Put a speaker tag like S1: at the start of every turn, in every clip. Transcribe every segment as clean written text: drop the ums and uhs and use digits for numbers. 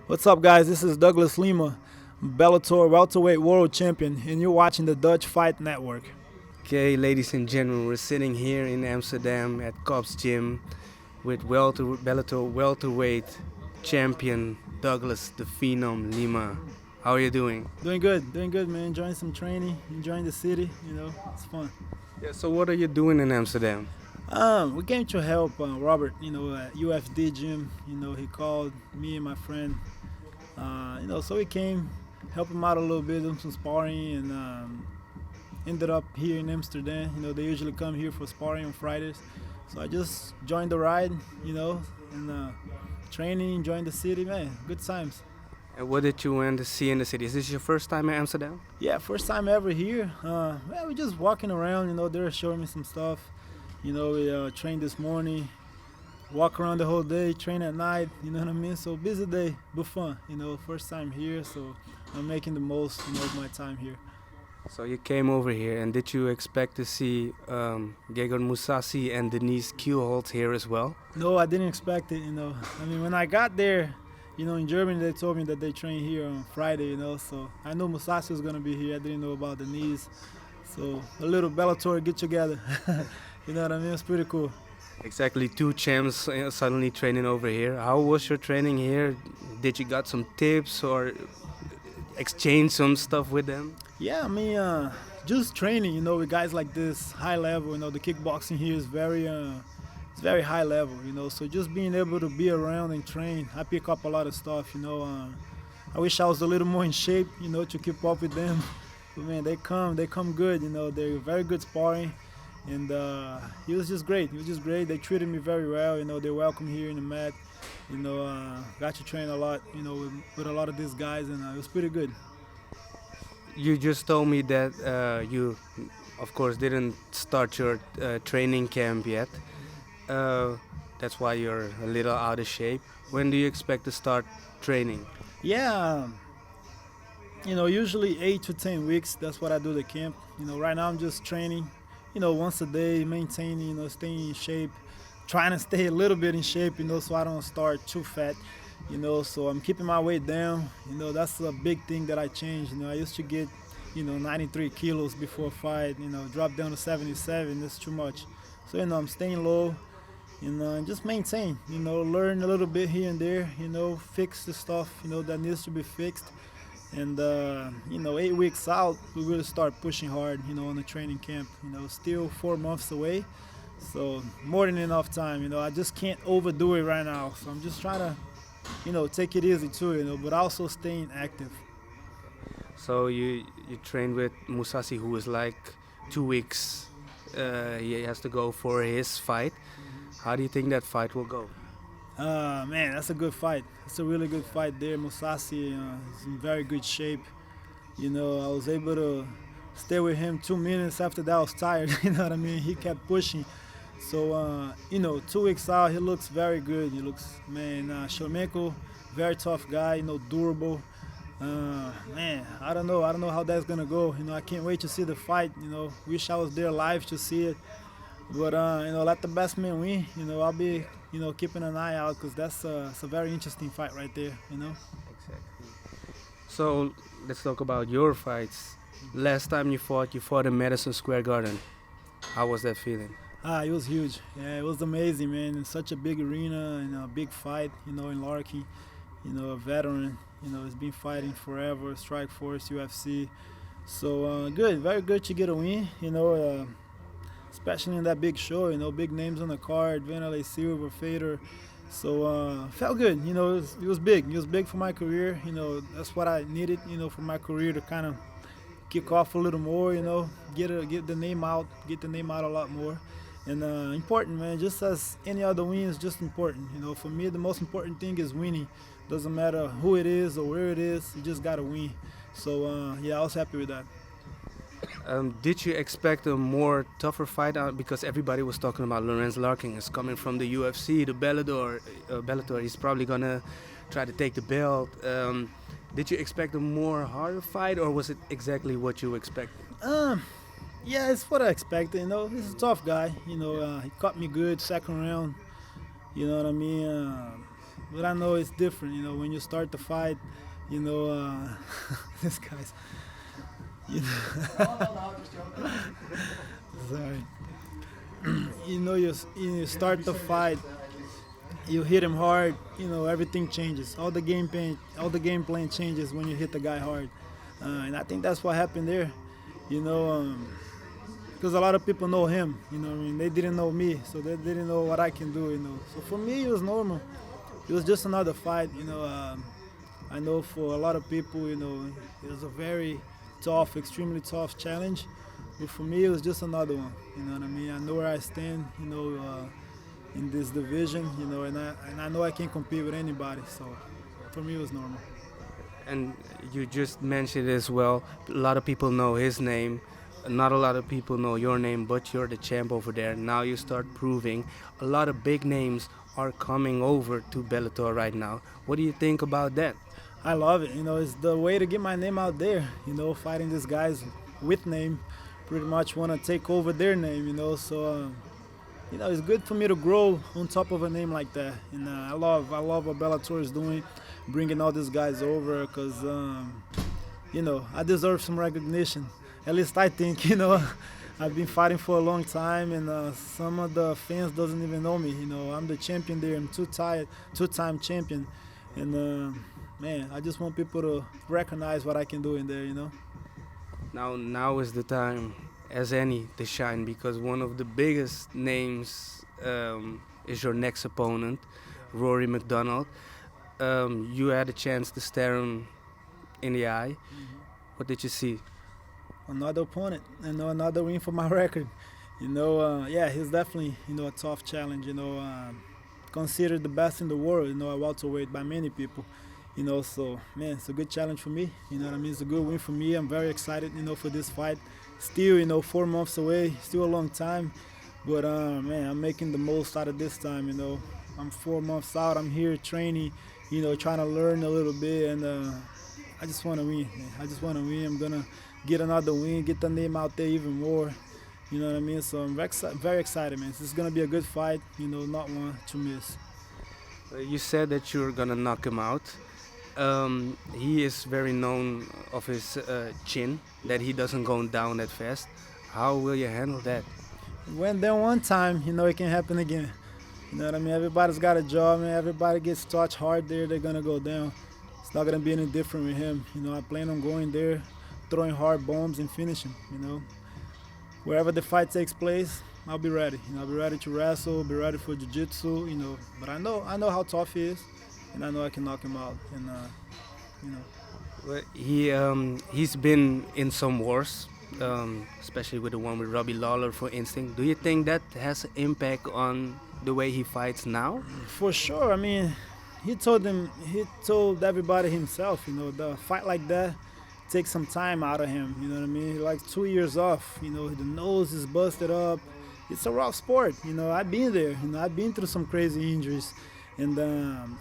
S1: What's up, guys? This is Douglas Lima, Bellator Welterweight World Champion, and you're watching the Dutch Fight Network.
S2: Okay, ladies and gentlemen, we're sitting here in Amsterdam at KOPS Gym with Bellator Welterweight Champion Douglas the Phenom Lima. How are you doing?
S1: Doing good, man. Enjoying some training, enjoying the city. It's fun.
S2: Yeah. So what are you doing in Amsterdam?
S1: We came to help Robert, at UFD gym. He called me and my friend. So we came, help him out a little bit, do some sparring, and ended up here in Amsterdam. They usually come here for sparring on Fridays. So I just joined the ride, and training, enjoying the city, man. Good times.
S2: And what did you want to see in the city? Is this your first time in Amsterdam?
S1: Yeah, first time ever here. We're just walking around. They're showing me some stuff. We trained this morning, walk around the whole day, train at night. You know what I mean? So busy day, but fun. First time here, so I'm making the most, of my time here.
S2: So you came over here, and did you expect to see Gegard Mousasi and Denise Kielholz here as well?
S1: No, I didn't expect it. When I got there, in Germany, they told me that they train here on Friday. So I know Mousasi was gonna be here. I didn't know about Denise. So a little Bellator get together. You know what I mean? It's pretty cool.
S2: Exactly, two champs suddenly training over here. How was your training here? Did you got some tips or exchange some stuff with them?
S1: Yeah, just training, with guys like this, high level. The kickboxing here is it's very high level. So just being able to be around and train, I pick up a lot of stuff. I wish I was a little more in shape, to keep up with them. But man, they come good. They're very good sparring. And he was just great. They treated me very well. They welcome here in the mat. Got to train a lot. With a lot of these guys, and it was pretty good.
S2: You just told me that you, of course, didn't start your training camp yet. That's why you're a little out of shape. When do you expect to start training?
S1: Yeah. Usually 8 to 10 weeks. That's what I do the camp. Right now I'm just training. Once a day, maintaining, staying in shape, trying to stay a little bit in shape, so I don't start too fat, so I'm keeping my weight down. That's a big thing that I changed. I used to get, 93 kilos before a fight, drop down to 77, that's too much. So, I'm staying low, and just maintain, learn a little bit here and there, fix the stuff, that needs to be fixed. And 8 weeks out, we really start pushing hard, on the training camp. Still 4 months away, so more than enough time. I just can't overdo it right now. So I'm just trying to, take it easy too, but also staying active.
S2: So you trained with Mousasi, who is like 2 weeks. He has to go for his fight. How do you think that fight will go?
S1: Man, that's a good fight. It's a really good fight there. Mousasi is in very good shape. I was able to stay with him 2 minutes after that. I was tired. You know what I mean? He kept pushing. So, 2 weeks out, he looks very good. He looks, man, Shlemenko, very tough guy, durable. Man, I don't know how that's going to go. I can't wait to see the fight. Wish I was there live to see it. But, let the best man win. I'll be, keeping an eye out because that's it's a very interesting fight right there,
S2: Exactly. So let's talk about your fights. Last time you fought in Madison Square Garden. How was that feeling?
S1: It was huge. Yeah, it was amazing, man. It's such a big arena and a big fight, in Larky. A veteran, has been fighting forever, Strike Force, UFC. So good, very good to get a win, especially in that big show, big names on the card, Vanderlei Silva, Fader. So felt good, it was big. It was big for my career, that's what I needed, for my career to kind of kick off a little more, get the name out a lot more. And important, man, just as any other win is just important. For me, the most important thing is winning. Doesn't matter who it is or where it is, you just got to win. So, I was happy with that.
S2: Did you expect a more tougher fight? Because everybody was talking about Lorenz Larkin is coming from the UFC, the Bellator. He's probably gonna try to take the belt. Did you expect a more harder fight, or was it exactly what you expected?
S1: Yeah, it's what I expected. He's a tough guy. He caught me good second round. You know what I mean? but I know it's different. When you start the fight, this guy's. You know, sorry. You start the fight, you hit him hard. Everything changes. All the game plan changes when you hit the guy hard, and I think that's what happened there. You know, because a lot of people know him. They didn't know me, so they didn't know what I can do. So for me, it was normal. It was just another fight. I know for a lot of people, it was a very tough, extremely tough challenge. But for me, it was just another one. You know what I mean? I know where I stand. In this division. And I know I can compete with anybody. So for me, it was normal.
S2: And you just mentioned as well, a lot of people know his name. Not a lot of people know your name, but you're the champ over there. Now you start proving a lot of big names are coming over to Bellator right now. What do you think about that?
S1: I love it. It's the way to get my name out there. Fighting these guys with name, pretty much want to take over their name. So it's good for me to grow on top of a name like that. And I love what Bellator is doing, bringing all these guys over, because I deserve some recognition. At least I think. I've been fighting for a long time, and some of the fans doesn't even know me. I'm the champion there. I'm two-time champion, and man, I just want people to recognize what I can do in there.
S2: Now is the time, as any, to shine, because one of the biggest names is your next opponent, Rory MacDonald. You had a chance to stare him in the eye. What did you see?
S1: Another opponent, another win for my record. Yeah, he's definitely, a tough challenge. Considered the best in the world, at welterweight by many people. So man, it's a good challenge for me. You know what I mean? It's a good win for me. I'm very excited, for this fight. Still, 4 months away, still a long time. But man, I'm making the most out of this time. I'm 4 months out. I'm here training, trying to learn a little bit, and I just want to win. Man. I just want to win. I'm gonna get another win, get the name out there even more. You know what I mean? So I'm very excited, man. This is gonna be a good fight. Not one to miss.
S2: You said that you're gonna knock him out. He is very known of his chin, that he doesn't go down that fast. How will you handle that?
S1: Went there one time, it can happen again. You know what I mean? Everybody's got a job, man. Everybody gets touched hard there, they're gonna go down. It's not gonna be any different with him. I plan on going there, throwing hard bombs and finishing. Wherever the fight takes place, I'll be ready. I'll be ready to wrestle, be ready for jiu-jitsu. But I know how tough he is, and I know I can knock him out. And
S2: Well, he's been in some wars, especially with the one with Robbie Lawler, for instance. Do you think that has an impact on the way he fights now?
S1: For sure. I mean, he told everybody himself. The fight like that takes some time out of him. You know what I mean? Like 2 years off. The nose is busted up. It's a rough sport. I've been there. I've been through some crazy injuries. And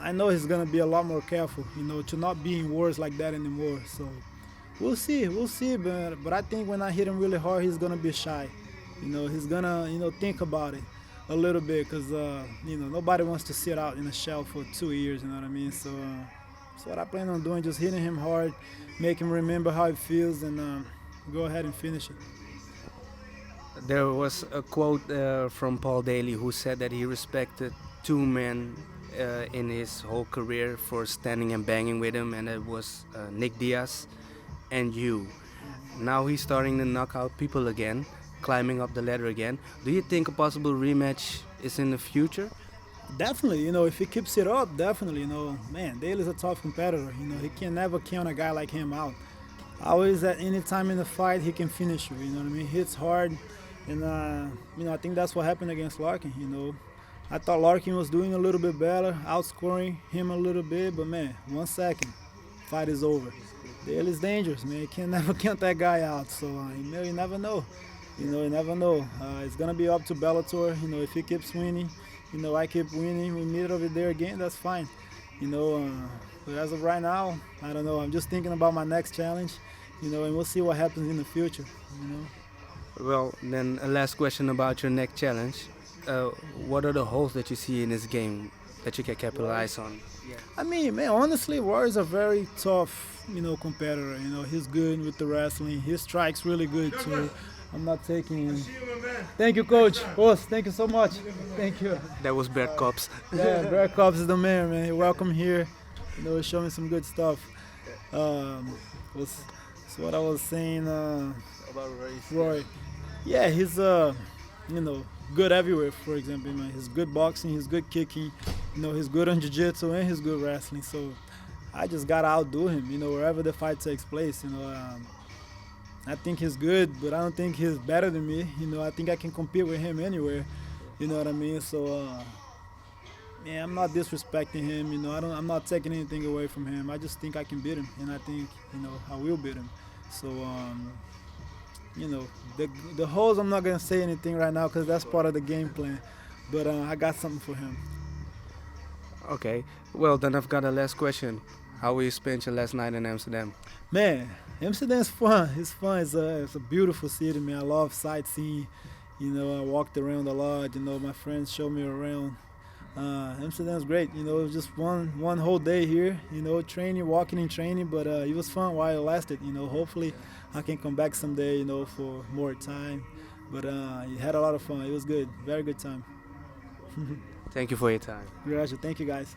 S1: I know he's going to be a lot more careful, to not be in wars like that anymore. So we'll see. But I think when I hit him really hard, he's going to be shy. He's going to, think about it a little bit, because, nobody wants to sit out in a shell for 2 years, you know what I mean? So that's what I plan on doing, just hitting him hard, make him remember how it feels, and go ahead and finish it.
S2: There was a quote from Paul Daly, who said that he respected 2 men in his whole career for standing and banging with him, and it was Nick Diaz and you. Now he's starting to knock out people again, climbing up the ladder again. Do you think a possible rematch is in the future?
S1: Definitely, if he keeps it up, definitely, man, Daly's a tough competitor. He can never count a guy like him out. Always at any time in the fight, he can finish you, you know what I mean? Hits hard, and, I think that's what happened against Larkin, I thought Larkin was doing a little bit better, outscoring him a little bit, but man, 1 second, fight is over. Daly's dangerous, man. You can never count that guy out, so you never know. You never know. It's gonna be up to Bellator. If he keeps winning, I keep winning. We meet over there again. That's fine. But as of right now, I don't know. I'm just thinking about my next challenge. And we'll see what happens in the future.
S2: Well, then a last question about your next challenge. What are the holes that you see in this game that you can capitalize on? Yeah.
S1: I mean, man, honestly, Rory's a very tough, competitor. He's good with the wrestling. His strike's really good too. I'm not taking him. Thank you, Coach. Boss, thank you so much. Thank you.
S2: That was Bear KOPS.
S1: Yeah, Bear KOPS is the man. You're welcome here. He's showing some good stuff. So what I was saying
S2: About
S1: Roy. Yeah, he's good everywhere. For example, he's good boxing, he's good kicking. He's good on jiu-jitsu and he's good wrestling. So I just gotta outdo him. Wherever the fight takes place. I think he's good, but I don't think he's better than me. I think I can compete with him anywhere. You know what I mean? So yeah, I'm not disrespecting him. I'm not taking anything away from him. I just think I can beat him, and I think I will beat him. So the holes, I'm not gonna say anything right now because that's part of the game plan. But I got something for him.
S2: Okay. Well, then I've got a last question. How will you spend your last night in Amsterdam?
S1: Man, Amsterdam's fun. It's fun. It's a beautiful city, man. I love sightseeing. I walked around a lot. My friends showed me around. Amsterdam's great. It was just one whole day here. Training, walking and training. But it was fun while it lasted. Hopefully I can come back someday. For more time. But it had a lot of fun. It was good. Very good time.
S2: Thank you for your time.
S1: Thank you, guys.